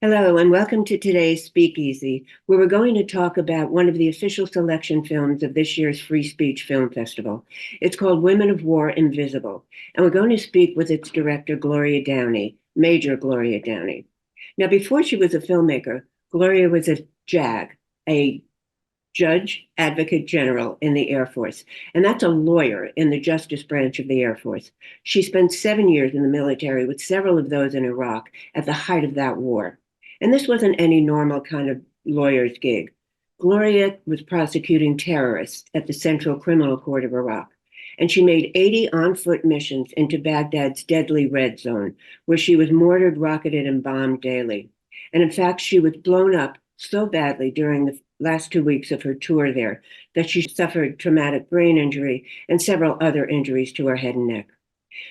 Hello, and welcome to today's Speakeasy, where we're going to talk about one of the official selection films of this year's Free Speech Film Festival. It's called Women of War Invisible, and we're going to speak with its director, Gloria Downey, Major Gloria Downey. Now, before she was a filmmaker, Gloria was a JAG, a Judge Advocate General in the Air Force, and that's a lawyer in the Justice Branch of the Air Force. She spent 7 years in the military, with several of those in Iraq at the height of that war. And this wasn't any normal kind of lawyer's gig. Gloria was prosecuting terrorists at the Central Criminal Court of Iraq, and she made 80 on foot missions into Baghdad's deadly red zone, where she was mortared, rocketed, and bombed daily. And in fact, she was blown up so badly during the last 2 weeks of her tour there that she suffered traumatic brain injury and several other injuries to her head and neck.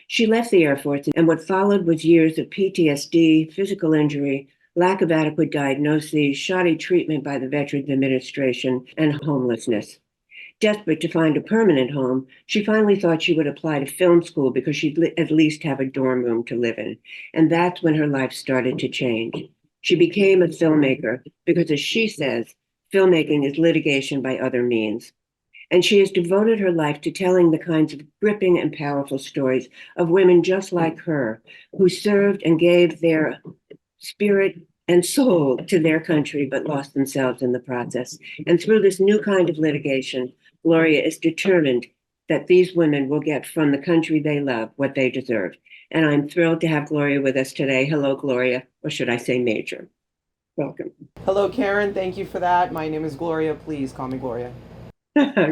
She left the Air Force, and what followed was years of PTSD, physical injury, lack of adequate diagnoses, shoddy treatment by the Veterans Administration, and homelessness. Desperate to find a permanent home, she finally thought she would apply to film school because she'd at least have a dorm room to live in. And that's when her life started to change. She became a filmmaker because, as she says, filmmaking is litigation by other means. And she has devoted her life to telling the kinds of gripping and powerful stories of women just like her, who served and gave their spirit and soul to their country, but lost themselves in the process. And through this new kind of litigation, Gloria is determined that these women will get from the country they love what they deserve. And I'm thrilled to have Gloria with us today. Hello, Gloria, or should I say Major? Welcome. Hello, Karen. Thank you for that. My name is Gloria. Please call me Gloria.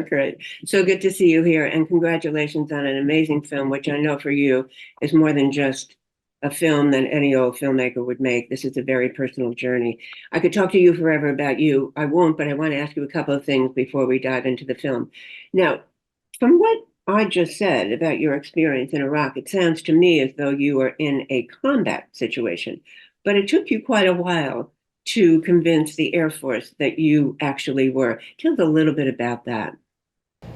Great. So good to see you here. And congratulations on an amazing film, which I know for you is more than just a film that any old filmmaker would make. This is a very personal journey. I could talk to you forever about you. I won't, but I want to ask you a couple of things before we dive into the film. Now, from what I just said about your experience in Iraq, it sounds to me as though you were in a combat situation, but it took you quite a while to convince the Air Force that you actually were. Tell us a little bit about that.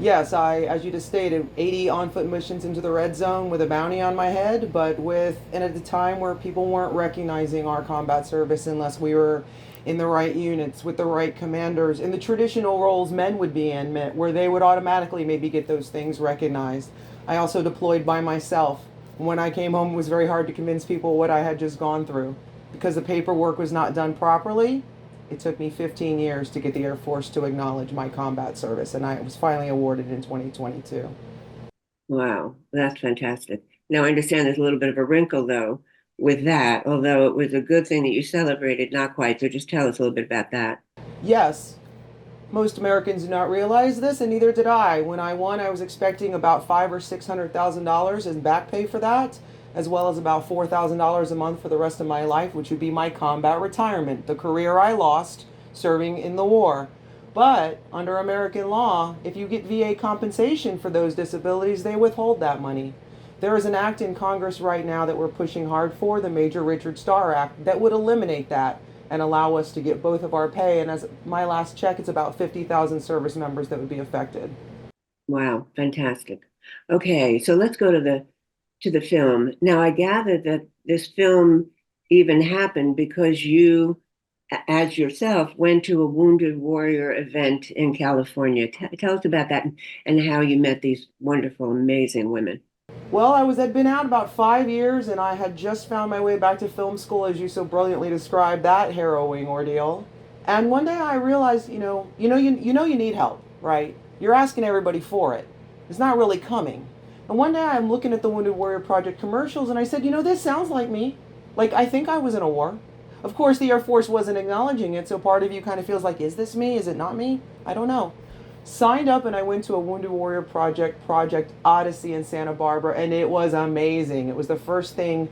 Yes, as you just stated, 80 on-foot missions into the red zone with a bounty on my head, and at a time where people weren't recognizing our combat service unless we were in the right units with the right commanders in the traditional roles men would be in, where they would automatically maybe get those things recognized. I also deployed by myself. When I came home, it was very hard to convince people what I had just gone through because the paperwork was not done properly. It took me 15 years to get the Air Force to acknowledge my combat service, and I was finally awarded in 2022. Wow, that's fantastic. Now, I understand there's a little bit of a wrinkle, though, with that, although it was a good thing that you celebrated, not quite. So just tell us a little bit about that. Yes, most Americans do not realize this, and neither did I. When I won, I was expecting about $500,000 or $600,000 in back pay for that, as well as about $4,000 a month for the rest of my life, which would be my combat retirement, the career I lost serving in the war. But under American law, if you get VA compensation for those disabilities, they withhold that money. There is an act in Congress right now that we're pushing hard for, the Major Richard Starr Act, that would eliminate that and allow us to get both of our pay. And as my last check, it's about 50,000 service members that would be affected. Wow, fantastic. Okay, so let's go to the film. Now, I gather that this film even happened because you, as yourself, went to a Wounded Warrior event in California. Tell us about that and how you met these wonderful, amazing women. Well, had been out about 5 years, and I had just found my way back to film school, as you so brilliantly described that harrowing ordeal. And one day I realized, you need help, right? You're asking everybody for it. It's not really coming. And one day I'm looking at the Wounded Warrior Project commercials, and I said, this sounds like me. Like, I think I was in a war. Of course, the Air Force wasn't acknowledging it, so part of you kind of feels like, is this me? Is it not me? I don't know. Signed up, and I went to a Wounded Warrior Project Odyssey in Santa Barbara, and it was amazing. It was the first thing.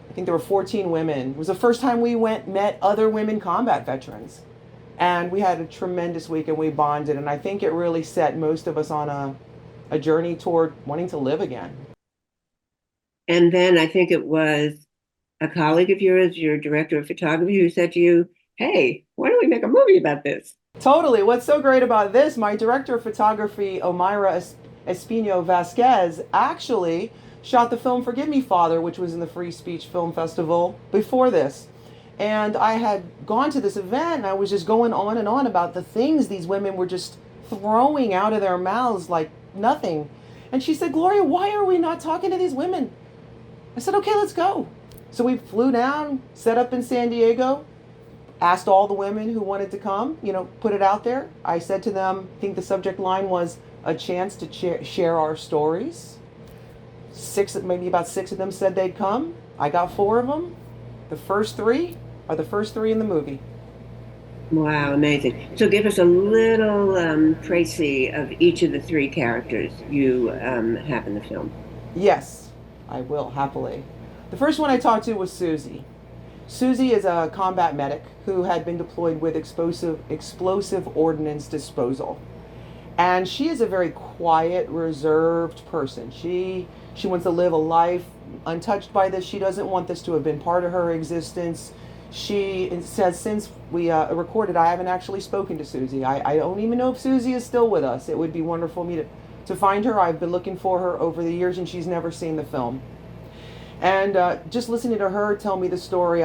I think there were 14 women. It was the first time we met other women combat veterans. And we had a tremendous week, and we bonded, and I think it really set most of us on a journey toward wanting to live again. And then I think it was a colleague of yours, your director of photography, who said to you, hey, why don't we make a movie about this? Totally. What's so great about this, my director of photography, Omaira Espino Vasquez, actually shot the film Forgive Me, Father, which was in the Free Speech Film Festival before this. And I had gone to this event and I was just going on and on about the things these women were just throwing out of their mouths like nothing. And she said, Gloria, why are we not talking to these women? I said, okay, let's go. So we flew down, set up in San Diego, asked all the women who wanted to come, put it out there. I said to them, I think the subject line was a chance to share our stories. Maybe about six of them said they'd come. I got 4 of them. The first 3 are the first 3 in the movie. Wow, amazing. So give us a little précis of each of the 3 characters you have in the film. Yes, I will, happily. The first one I talked to was Susie. Susie is a combat medic who had been deployed with explosive ordnance disposal. And she is a very quiet, reserved person. She wants to live a life untouched by this. She doesn't want this to have been part of her existence. She says, since we recorded, I haven't actually spoken to Susie. I don't even know if Susie is still with us. It would be wonderful for me to find her. I've been looking for her over the years, and she's never seen the film. And just listening to her tell me the story,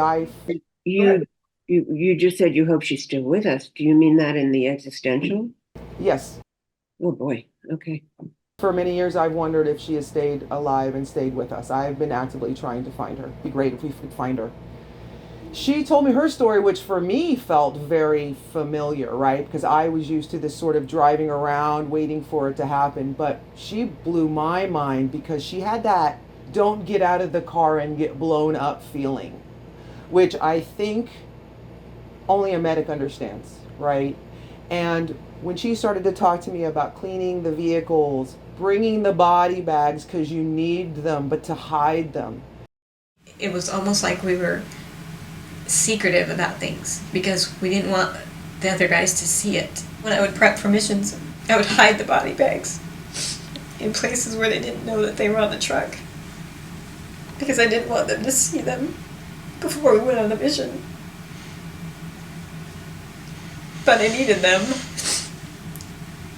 You just said you hope she's still with us. Do you mean that in the existential? Yes. Oh boy. Okay. For many years, I've wondered if she has stayed alive and stayed with us. I've been actively trying to find her. It'd be great if we could find her. She told me her story, which for me felt very familiar, right? Because I was used to this sort of driving around, waiting for it to happen. But she blew my mind because she had that don't get out of the car and get blown up feeling, which I think only a medic understands, right? And when she started to talk to me about cleaning the vehicles, bringing the body bags because you need them, but to hide them. It was almost like we were secretive about things because we didn't want the other guys to see it. When I would prep for missions, I would hide the body bags in places where they didn't know that they were on the truck because I didn't want them to see them before we went on the mission. But I needed them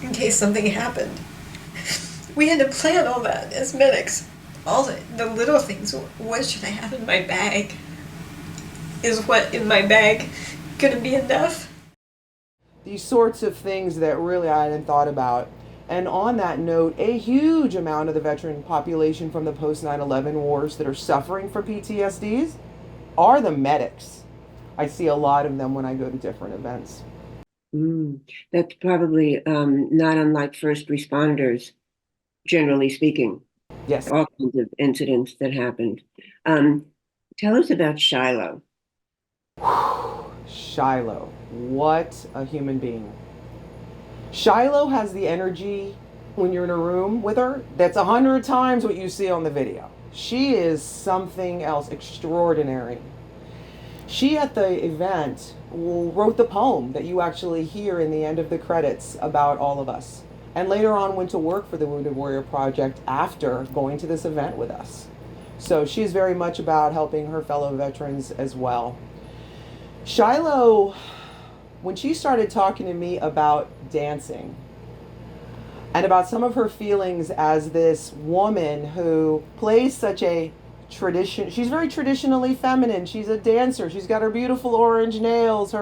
in case something happened. We had to plan all that as medics. All the little things. What should I have in my bag? Is what in my bag going to be enough? These sorts of things that really I hadn't thought about. And on that note, a huge amount of the veteran population from the post 9/11 wars that are suffering from PTSDs are the medics. I see a lot of them when I go to different events. That's probably not unlike first responders, generally speaking. Yes. All kinds of incidents that happened. Tell us about Shiloh. Shiloh, what a human being. Shiloh has the energy when you're in a room with her that's 100 times what you see on the video. She is something else extraordinary. She, at the event, wrote the poem that you actually hear in the end of the credits about all of us. And later on went to work for the Wounded Warrior Project after going to this event with us. So she's very much about helping her fellow veterans as well. Shiloh, when she started talking to me about dancing and about some of her feelings as this woman who plays such a tradition, she's very traditionally feminine. She's a dancer. She's got her beautiful orange nails.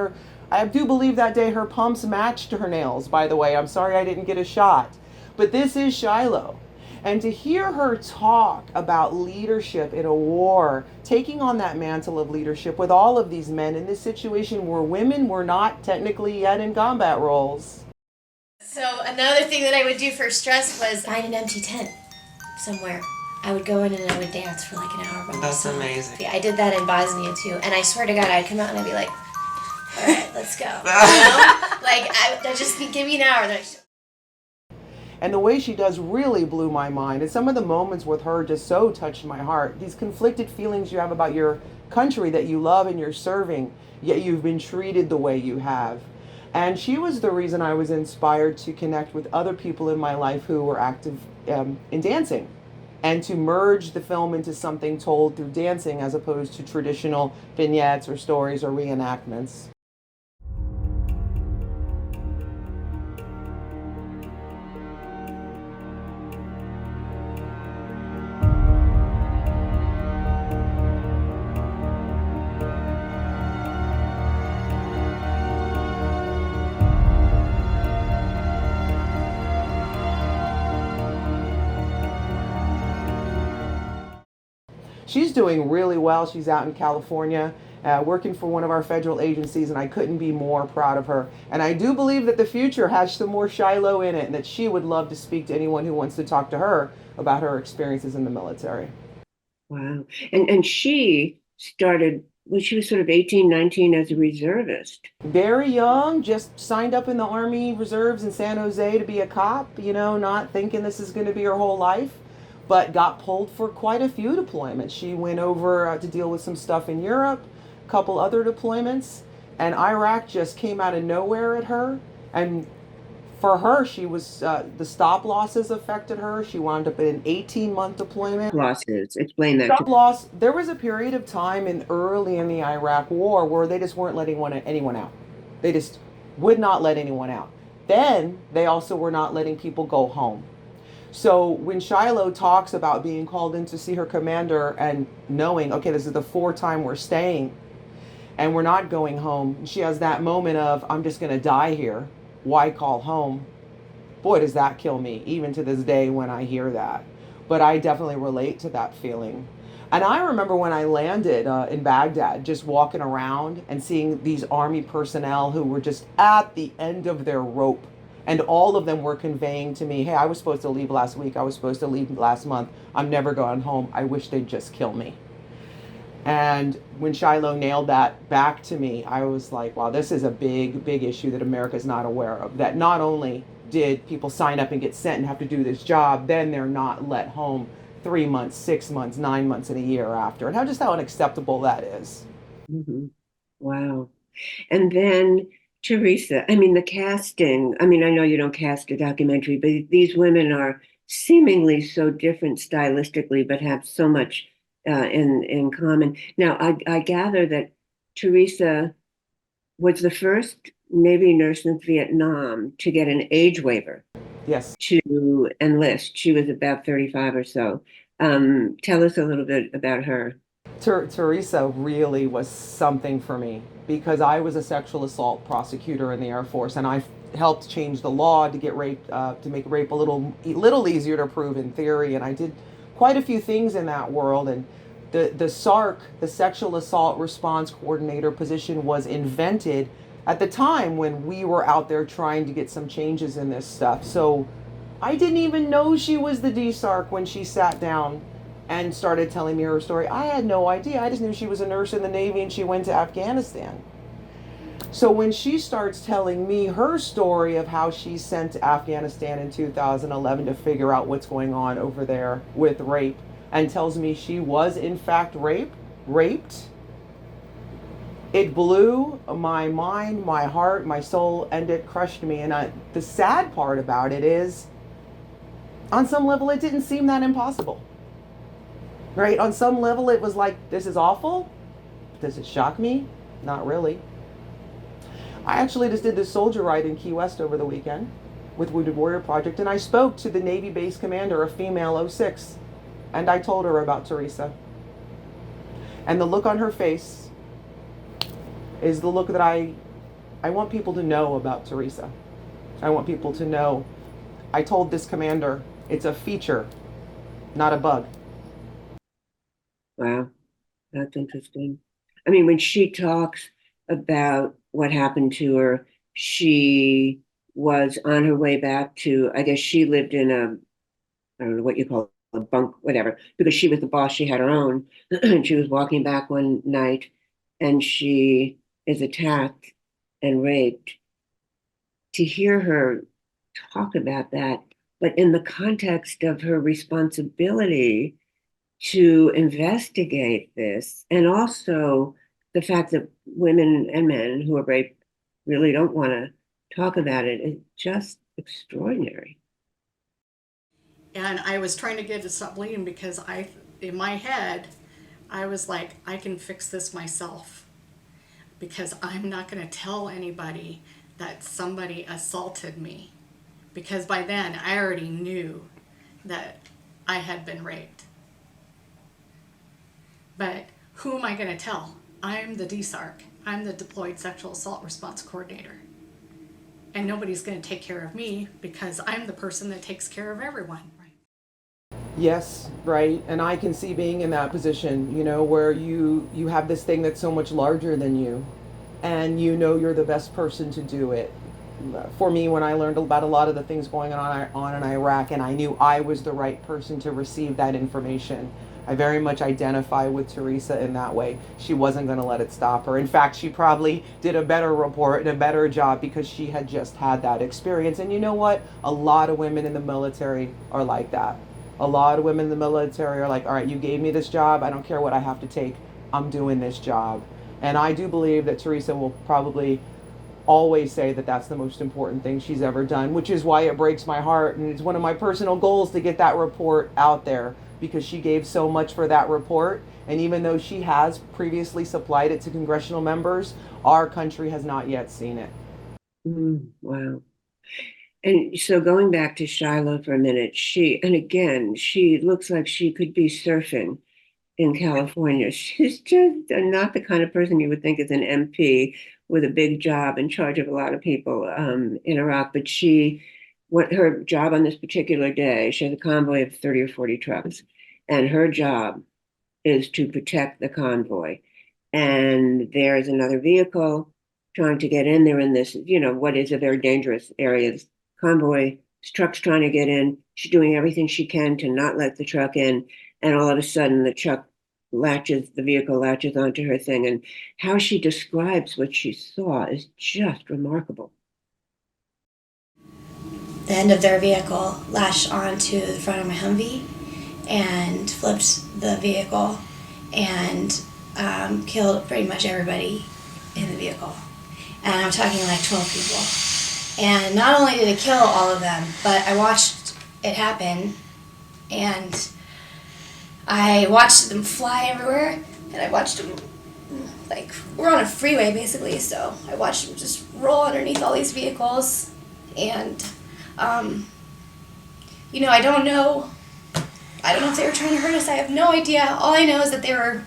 I do believe that day her pumps matched her nails, by the way. I'm sorry I didn't get a shot. But this is Shiloh. And to hear her talk about leadership in a war, taking on that mantle of leadership with all of these men in this situation where women were not technically yet in combat roles. So another thing that I would do for stress was find an empty tent somewhere. I would go in and I would dance for like an hour by myself. That's amazing. Yeah, I did that in Bosnia too. And I swear to God, I'd come out and I'd be like, all right, let's go. You know? Like, I'd just give me an hour. And the way she does really blew my mind. And some of the moments with her just so touched my heart. These conflicted feelings you have about your country that you love and you're serving, yet you've been treated the way you have. And she was the reason I was inspired to connect with other people in my life who were active in dancing, and to merge the film into something told through dancing as opposed to traditional vignettes or stories or reenactments. She's doing really well. She's out in California, working for one of our federal agencies, and I couldn't be more proud of her. And I do believe that the future has some more Shiloh in it, and that she would love to speak to anyone who wants to talk to her about her experiences in the military. Wow. And she started when she was sort of 18, 19 as a reservist. Very young, just signed up in the Army Reserves in San Jose to be a cop, not thinking this is going to be her whole life, but got pulled for quite a few deployments. She went over to deal with some stuff in Europe, a couple other deployments, and Iraq just came out of nowhere at her. And for her, she was the stop losses affected her. She wound up in an 18-month deployment. Losses. Explain that to Stop loss. There was a period of time early in the Iraq War where they just weren't letting anyone out. They just would not let anyone out. Then they also were not letting people go home. So when Shiloh talks about being called in to see her commander and knowing, okay, this is the fourth time we're staying and we're not going home, she has that moment of, I'm just going to die here. Why call home? Boy, does that kill me, even to this day when I hear that. But I definitely relate to that feeling. And I remember when I landed in Baghdad, just walking around and seeing these Army personnel who were just at the end of their rope. And all of them were conveying to me, hey, I was supposed to leave last week. I was supposed to leave last month. I'm never going home. I wish they'd just kill me. And when Shiloh nailed that back to me, I was like, wow, this is a big, big issue that America's not aware of. That not only did people sign up and get sent and have to do this job, then they're not let home 3 months, 6 months, 9 months, and a year after. And how unacceptable that is. Mhm. Wow. And then Teresa, I mean, the casting, I mean, I know you don't cast a documentary, but these women are seemingly so different stylistically, but have so much in common. Now, I gather that Teresa was the first Navy nurse in Vietnam to get an age waiver Yes. to enlist. She was about 35 or so. Tell us a little bit about her. Teresa really was something for me because I was a sexual assault prosecutor in the Air Force, and I helped change the law to get rape to make rape a little easier to prove in theory, and I did quite a few things in that world. And the SARC, the Sexual Assault Response Coordinator position, was invented at the time when we were out there trying to get some changes in this stuff. So I didn't even know she was the DSARC when she sat down and started telling me her story. I had no idea. I just knew she was a nurse in the Navy and she went to Afghanistan. So when she starts telling me her story of how she's sent to Afghanistan in 2011 to figure out what's going on over there with rape, and tells me she was in fact raped, it blew my mind, my heart, my soul, and it crushed me. And the sad part about it is, on some level, it didn't seem that impossible. Right? On some level, it was like, this is awful. Does it shock me? Not really. I actually just did this soldier ride in Key West over the weekend with Wounded Warrior Project, and I spoke to the Navy base commander, a female 06, and I told her about Teresa. And the look on her face is the look that I want people to know about Teresa. I want people to know. I told this commander, it's a feature, not a bug. Wow, that's interesting. I mean, when she talks about what happened to her, she was on her way back to, I guess she lived in I don't know what you call a bunk, whatever, because she was the boss, she had her own. And she was walking back one night and she is attacked and raped. To hear her talk about that, but in the context of her responsibility to investigate this, and also the fact that women and men who are raped really don't want to talk about it, is just extraordinary. And I was trying to get it to stop bleeding because in my head, I was like, I can fix this myself because I'm not going to tell anybody that somebody assaulted me, because by then I already knew that I had been raped. But who am I going to tell? I'm the DSARC. I'm the Deployed Sexual Assault Response Coordinator. And nobody's going to take care of me because I'm the person that takes care of everyone. Yes, right. And I can see being in that position, where you have this thing that's so much larger than you, and you're the best person to do it. For me, when I learned about a lot of the things going on in Iraq, and I knew I was the right person to receive that information, I very much identify with Teresa in that way. She wasn't going to let it stop her. In fact, she probably did a better report and a better job because she had just had that experience. And you know what? A lot of women in the military are like that. A lot of women in the military are like, all right, you gave me this job. I don't care what I have to take. I'm doing this job. And I do believe that Teresa will probably always say that that's the most important thing she's ever done, which is why it breaks my heart. And it's one of my personal goals to get that report out there, because she gave so much for that report. And even though she has previously supplied it to congressional members, our country has not yet seen it. Wow. And so going back to Shiloh for a minute, she looks like she could be surfing in California. She's just not the kind of person you would think is an MP with a big job in charge of a lot of people in Iraq. But what her job on this particular day, she has a convoy of 30 or 40 trucks, and her job is to protect the convoy. And there's another vehicle trying to get in. They're in this, what is a very dangerous area. This convoy, this truck's trying to get in. She's doing everything she can to not let the truck in. And all of a sudden, the vehicle latches onto her thing. And how she describes what she saw is just remarkable. The end of their vehicle lashed onto the front of my Humvee and flipped the vehicle and killed pretty much everybody in the vehicle. And I'm talking like 12 people. And not only did it kill all of them, but I watched it happen, and I watched them fly everywhere, and I watched them, like, we're on a freeway basically, so I watched them just roll underneath all these vehicles, and, I don't know if they were trying to hurt us. I have no idea. All I know is that they were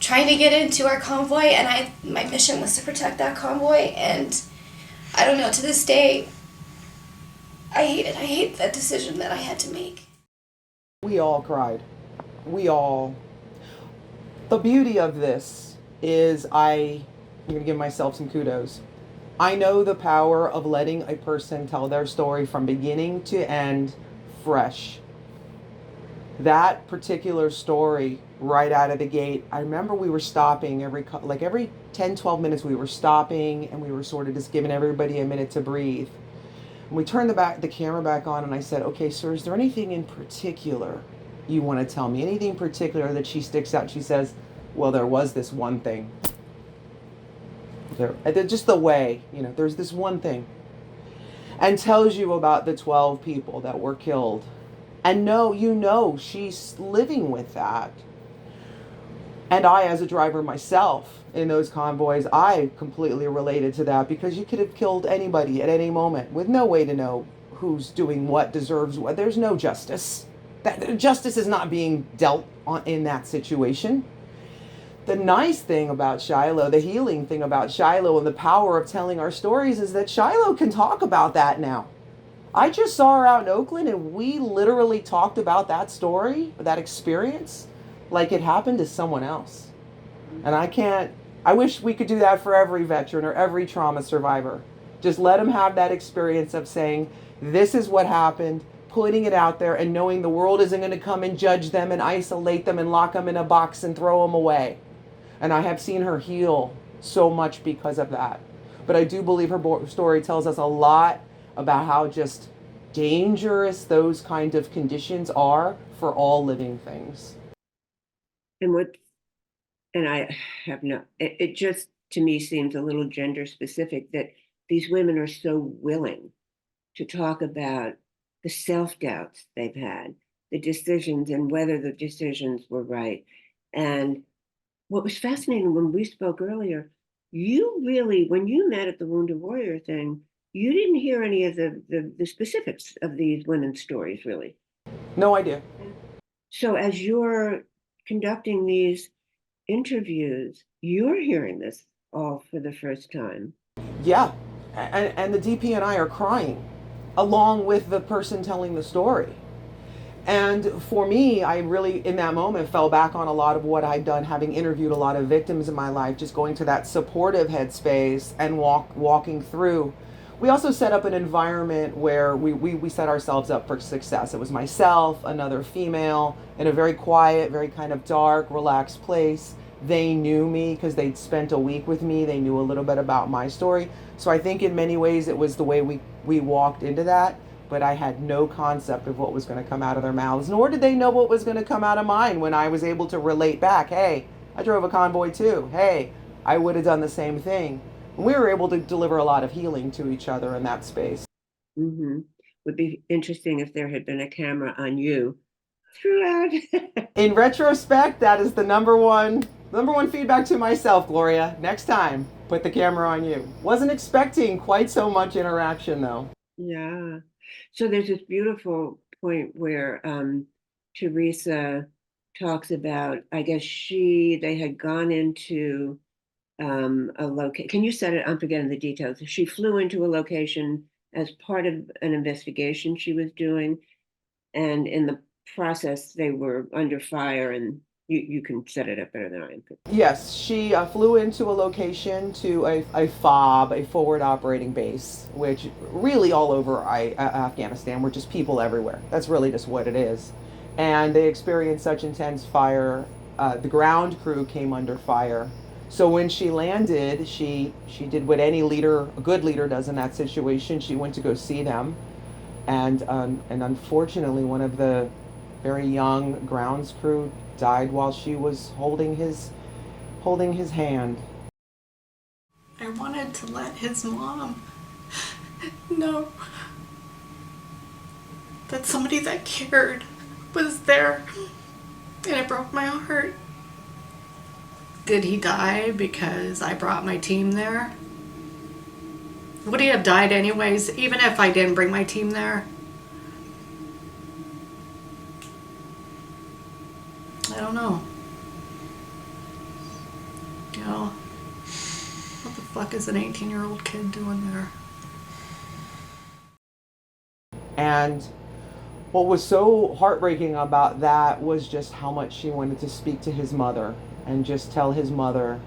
trying to get into our convoy, and my mission was to protect that convoy, and I don't know, to this day, I hate it. I hate that decision that I had to make. We all cried. The beauty of this is I'm going to give myself some kudos. I know the power of letting a person tell their story from beginning to end fresh. That particular story right out of the gate, I remember we were stopping every 10, 12 minutes, we were stopping, and we were sort of just giving everybody a minute to breathe. And we turned the camera back on, and I said, okay, sir, is there anything in particular you want to tell me? Anything in particular that she sticks out? She says, well, there was this one thing. Just the way, there's this one thing. And tells you about the 12 people that were killed. And she's living with that. And I, as a driver myself in those convoys, I completely related to that, because you could have killed anybody at any moment with no way to know who's doing what, deserves what. There's no justice. Justice is not being dealt in that situation. The nice thing about Shiloh, the healing thing about Shiloh, and the power of telling our stories is that Shiloh can talk about that now. I just saw her out in Oakland, and we literally talked about that story, that experience, like it happened to someone else. And I wish we could do that for every veteran or every trauma survivor. Just let them have that experience of saying, this is what happened, putting it out there, and knowing the world isn't going to come and judge them and isolate them and lock them in a box and throw them away. And I have seen her heal so much because of that. But I do believe her story tells us a lot about how just dangerous those kind of conditions are for all living things. And I have it just to me seems a little gender specific that these women are so willing to talk about the self-doubts they've had, the decisions, and whether the decisions were right. And what was fascinating when we spoke earlier, you really, when you met at the Wounded Warrior thing, you didn't hear any of the specifics of these women's stories, really. No idea. So as you're conducting these interviews, you're hearing this all for the first time. Yeah. And the DP and I are crying along with the person telling the story. And for me, I really, in that moment, fell back on a lot of what I'd done, having interviewed a lot of victims in my life, just going to that supportive headspace and walking through. We also set up an environment where we set ourselves up for success. It was myself, another female, in a very quiet, very kind of dark, relaxed place. They knew me because they'd spent a week with me. They knew a little bit about my story. So I think in many ways it was the way we walked into that, but I had no concept of what was going to come out of their mouths, nor did they know what was going to come out of mine when I was able to relate back. Hey, I drove a convoy too. Hey, I would have done the same thing. And we were able to deliver a lot of healing to each other in that space. Mm-hmm. Would be interesting if there had been a camera on you throughout. In retrospect, that is the number one feedback to myself, Gloria. Next time, put the camera on you. Wasn't expecting quite so much interaction though. Yeah. So there's this beautiful point where Teresa talks about, I guess they had gone into a location. Can you set it? I'm forgetting the details. She flew into a location as part of an investigation she was doing, and in the process, they were under fire. And you can set it up better than I could. Yes, she flew into a location to a FOB, a forward operating base, which really all over Afghanistan were just people everywhere. That's really just what it is. And they experienced such intense fire. The ground crew came under fire. So when she landed, she did what any leader, a good leader, does in that situation. She went to go see them, and unfortunately, one of the very young grounds crew died while she was holding his hand. I wanted to let his mom know that somebody that cared was there, and it broke my heart. Did he die because I brought my team there? Would he have died anyways, even if I didn't bring my team there? I don't know. You know, what the fuck is an 18-year-old kid doing there? And what was so heartbreaking about that was just how much she wanted to speak to his mother and just tell his mother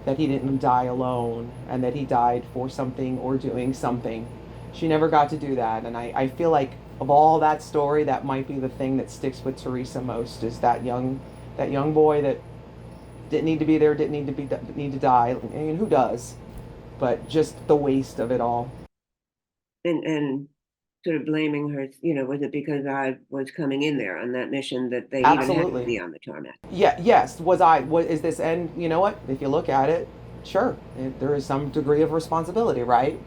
that he didn't die alone and that he died for something or doing something. She never got to do that, and I feel like of all that story, that might be the thing that sticks with Teresa most, is that young boy that didn't need to be there, didn't need to die. I mean, who does? But just the waste of it all. And sort of blaming her, was it because I was coming in there on that mission that they even had to Absolutely. be on the tarmac? Yeah, yes. What is this? And you know what? If you look at it, sure, there is some degree of responsibility, right?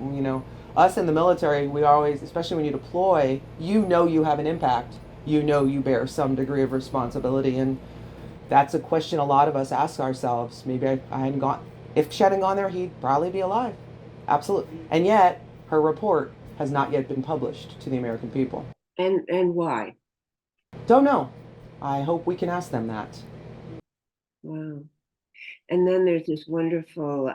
Us in the military, we always, especially when you deploy, you have an impact. You bear some degree of responsibility, and that's a question a lot of us ask ourselves. Maybe I hadn't gone. If she hadn't gone there, he'd probably be alive. Absolutely. And yet, her report has not yet been published to the American people. And why? Don't know. I hope we can ask them that. Wow. And then there's this wonderful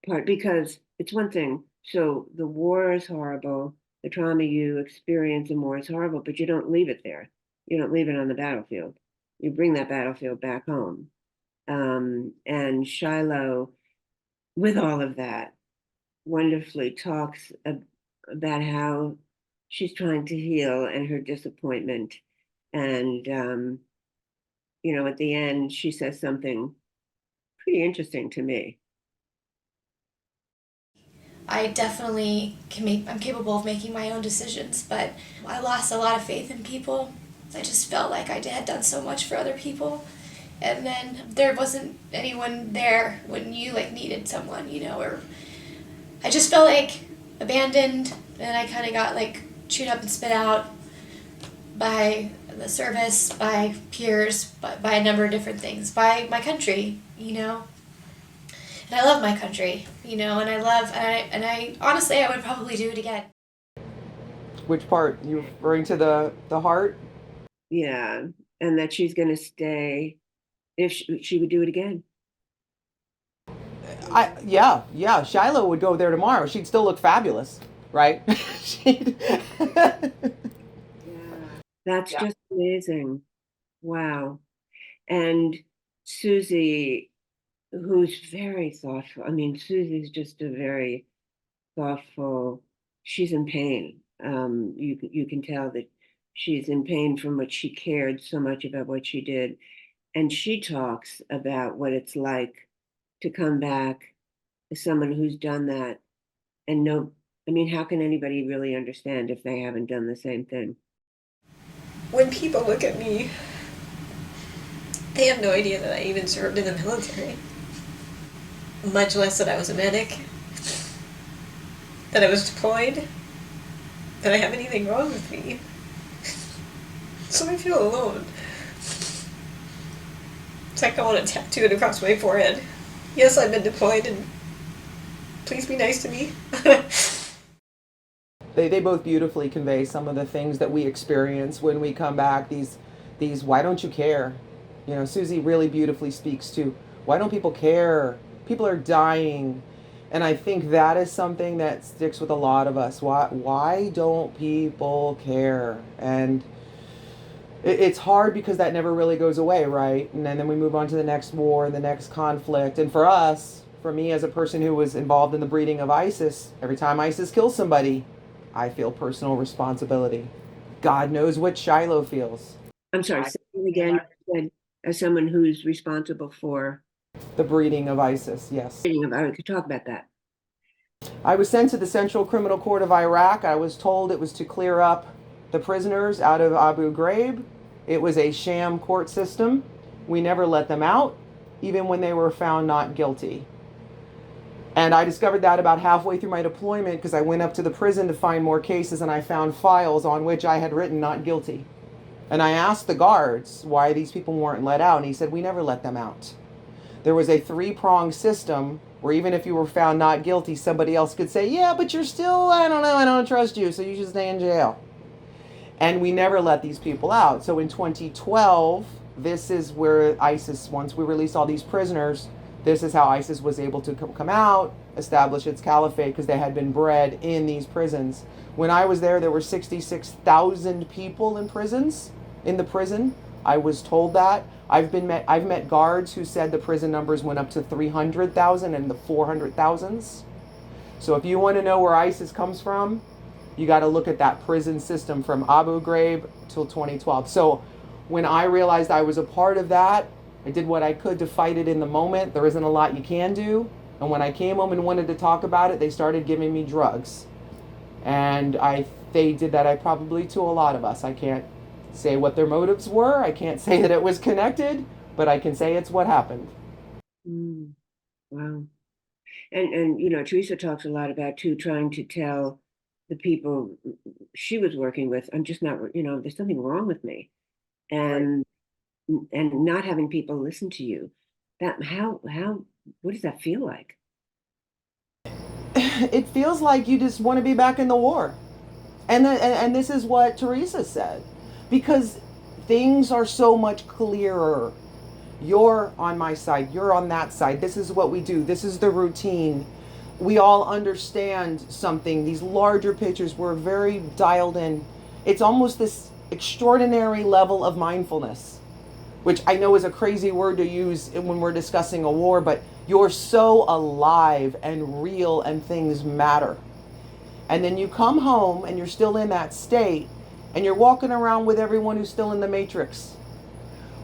part, because it's one thing. So the war is horrible. The trauma you experience in war is horrible, but you don't leave it there. You don't leave it on the battlefield. You bring that battlefield back home. And Shiloh, with all of that, wonderfully talks about how she's trying to heal and her disappointment. And, at the end, she says something pretty interesting to me. I definitely I'm capable of making my own decisions, but I lost a lot of faith in people. I just felt like I had done so much for other people, and then there wasn't anyone there when you needed someone, or I just felt abandoned, and I kind of got chewed up and spit out by the service, by peers, by a number of different things, by my country, And I love my country, and I honestly, I would probably do it again. Which part? You referring to the heart? Yeah, and that she's going to stay if she would do it again. Yeah. Shiloh would go there tomorrow. She'd still look fabulous, right? Yeah. That's Yeah. just amazing. Wow. And Susie, who's very thoughtful. I mean, Susie's just a very thoughtful, she's in pain. You can tell that she's in pain from what she cared so much about what she did. And she talks about what it's like to come back as someone who's done that and no, I mean, how can anybody really understand if they haven't done the same thing? When people look at me, they have no idea that I even served in the military, much less that I was a medic, that I was deployed, that I have anything wrong with me. So I feel alone. It's like I want to tattoo it across my forehead. Yes, I've been deployed, and please be nice to me. They both beautifully convey some of the things that we experience when we come back. These why don't you care? You know, Susie really beautifully speaks to why don't people care? People are dying. And I think that is something that sticks with a lot of us. Why don't people care? And it's hard because that never really goes away, right? And then we move on to the next war and the next conflict. And for us, for me as a person who was involved in the breeding of ISIS, every time ISIS kills somebody, I feel personal responsibility. God knows what Shiloh feels. I'm sorry, say it again. You said, as someone who's responsible for The breeding of ISIS, yes. reading about it, could talk about that. I was sent to the Central Criminal Court of Iraq. I was told it was to clear up the prisoners out of Abu Ghraib. It was a sham court system. We never let them out, even when they were found not guilty. And I discovered that about halfway through my deployment because I went up to the prison to find more cases and I found files on which I had written not guilty. And I asked the guards why these people weren't let out, and he said, we never let them out. There was a three-pronged system where even if you were found not guilty, somebody else could say, yeah, but you're still, I don't know, I don't trust you, so you should stay in jail. And we never let these people out. So in 2012, this is where ISIS, once we released all these prisoners, this is how ISIS was able to come out, establish its caliphate, because they had been bred in these prisons. When I was there were 66,000 people in prisons, in the prison. I was told that. I've met guards who said the prison numbers went up to 300,000 and the 400,000s. So if you want to know where ISIS comes from, you got to look at that prison system from Abu Ghraib till 2012. So when I realized I was a part of that, I did what I could to fight it in the moment. There isn't a lot you can do. And when I came home and wanted to talk about it, they started giving me drugs. And they did that probably to a lot of us. I can't say what their motives were. I can't say that it was connected, but I can say it's what happened. Wow. And you know, Teresa talks a lot about too trying to tell the people she was working with, I'm just not, you know, there's something wrong with me. And not having people listen to you. That how what does that feel like? It feels like you just want to be back in the war. And this is what Teresa said. Because things are so much clearer. You're on my side, you're on that side. This is what we do. This is the routine. We all understand something. These larger pictures, we're very dialed in. It's almost this extraordinary level of mindfulness, which I know is a crazy word to use when we're discussing a war, but you're so alive and real and things matter. And then you come home and you're still in that state and you're walking around with everyone who's still in the matrix,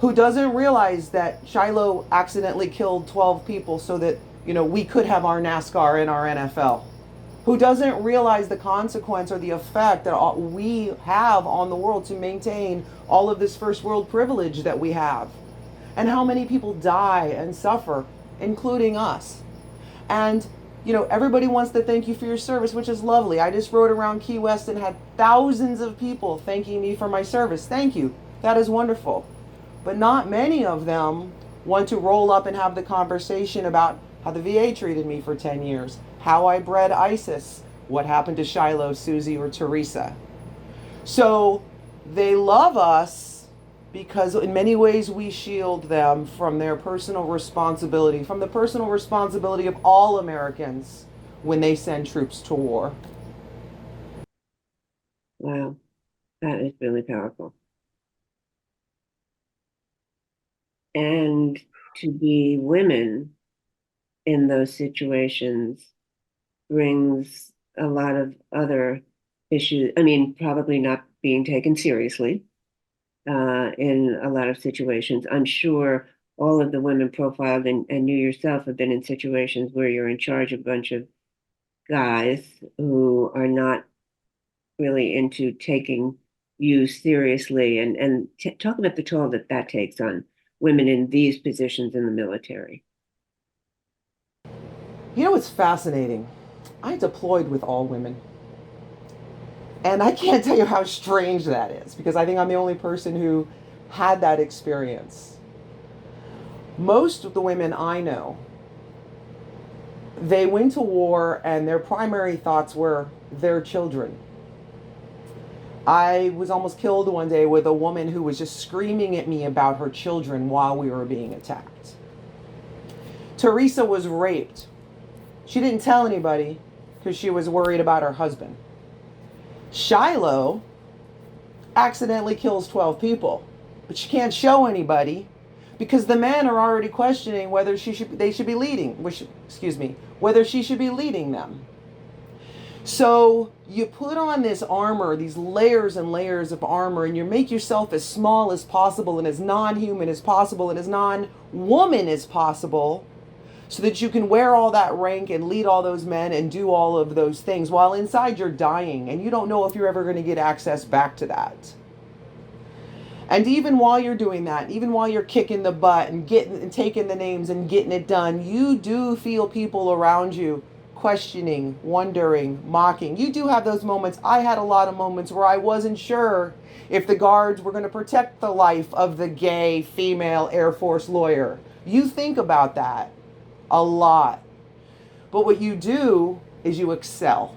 who doesn't realize that Shiloh accidentally killed 12 people so that, you know, we could have our NASCAR and our NFL, who doesn't realize the consequence or the effect that we have on the world to maintain all of this first world privilege that we have, and how many people die and suffer, including us. And you know, everybody wants to thank you for your service, which is lovely. I just rode around Key West and had thousands of people thanking me for my service. Thank you. That is wonderful. But not many of them want to roll up and have the conversation about how the VA treated me for 10 years, how I bred ISIS, what happened to Shiloh, Susie, or Teresa. So they love us because in many ways we shield them from their personal responsibility, from the personal responsibility of all Americans when they send troops to war. Wow, that is really powerful. And to be women in those situations brings a lot of other issues. I mean, probably not being taken seriously in a lot of situations. I'm sure all of the women profiled and you yourself have been in situations where you're in charge of a bunch of guys who are not really into taking you seriously and talk about the toll that that takes on women in these positions in the military. You know what's fascinating? I deployed with all women. And I can't tell you how strange that is because I think I'm the only person who had that experience. Most of the women I know, they went to war and their primary thoughts were their children. I was almost killed one day with a woman who was just screaming at me about her children while we were being attacked. Teresa was raped. She didn't tell anybody because she was worried about her husband. Shiloh accidentally kills 12 people, but she can't show anybody because the men are already questioning whether they should be leading, whether she should be leading them. So you put on this armor, these layers and layers of armor, and you make yourself as small as possible and as non-human as possible and as non-woman as possible so that you can wear all that rank and lead all those men and do all of those things while inside you're dying and you don't know if you're ever going to get access back to that. And even while you're doing that, even while you're kicking the butt and getting and taking the names and getting it done, you do feel people around you questioning, wondering, mocking. You do have those moments. I had a lot of moments where I wasn't sure if the guards were going to protect the life of the gay female Air Force lawyer. You think about that a lot. But what you do is you excel.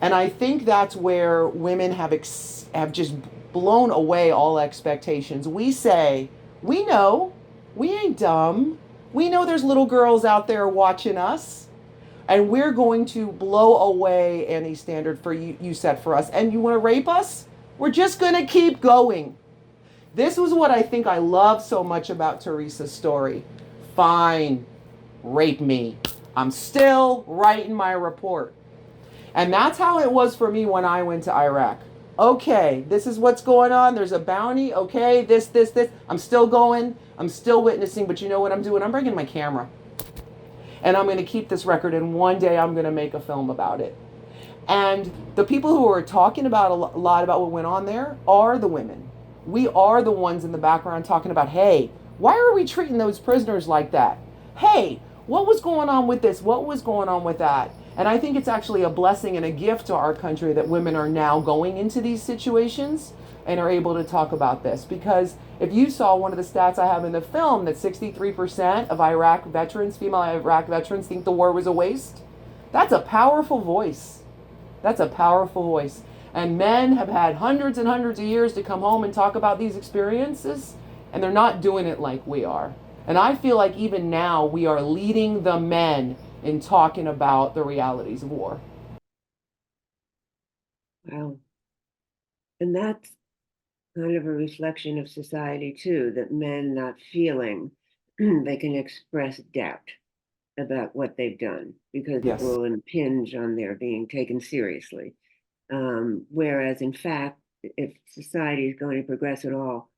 And I think that's where women have just blown away all expectations. We say, we know, we ain't dumb. We know there's little girls out there watching us. And we're going to blow away any standard for you set for us. And you want to rape us? We're just going to keep going. This was what I think I love so much about Teresa's story. Fine, rape me. I'm still writing my report. And that's how it was for me when I went to Iraq. Okay, this is what's going on. There's a bounty. Okay, this. I'm still going. I'm still witnessing. But you know what I'm doing? I'm bringing my camera. And I'm going to keep this record. And one day I'm going to make a film about it. And the people who are talking about a lot about what went on there are the women. We are the ones in the background talking about, hey, why are we treating those prisoners like that? Hey, what was going on with this? What was going on with that? And I think it's actually a blessing and a gift to our country that women are now going into these situations and are able to talk about this. Because if you saw one of the stats I have in the film, that 63% of Iraq veterans, female Iraq veterans, think the war was a waste, that's a powerful voice. That's a powerful voice. And men have had hundreds and hundreds of years to come home and talk about these experiences, and they're not doing it like we are. And I feel like even now we are leading the men in talking about the realities of war. Wow. And that's kind of a reflection of society too, that men not feeling they can express doubt about what they've done because Yes. it will impinge on their being taken seriously. Whereas in fact, if society is going to progress at all,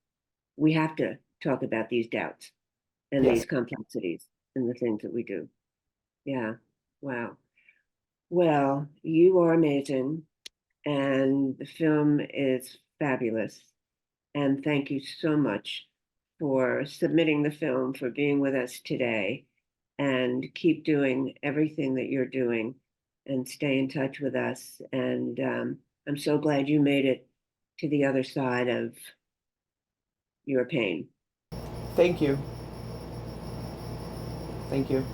we have to talk about these doubts and Yes. these complexities in the things that we do. Yeah. Wow. Well, you are amazing, and the film is fabulous. And thank you so much for submitting the film, for being with us today, and keep doing everything that you're doing and stay in touch with us. And I'm so glad you made it to the other side of your pain. Thank you. Thank you.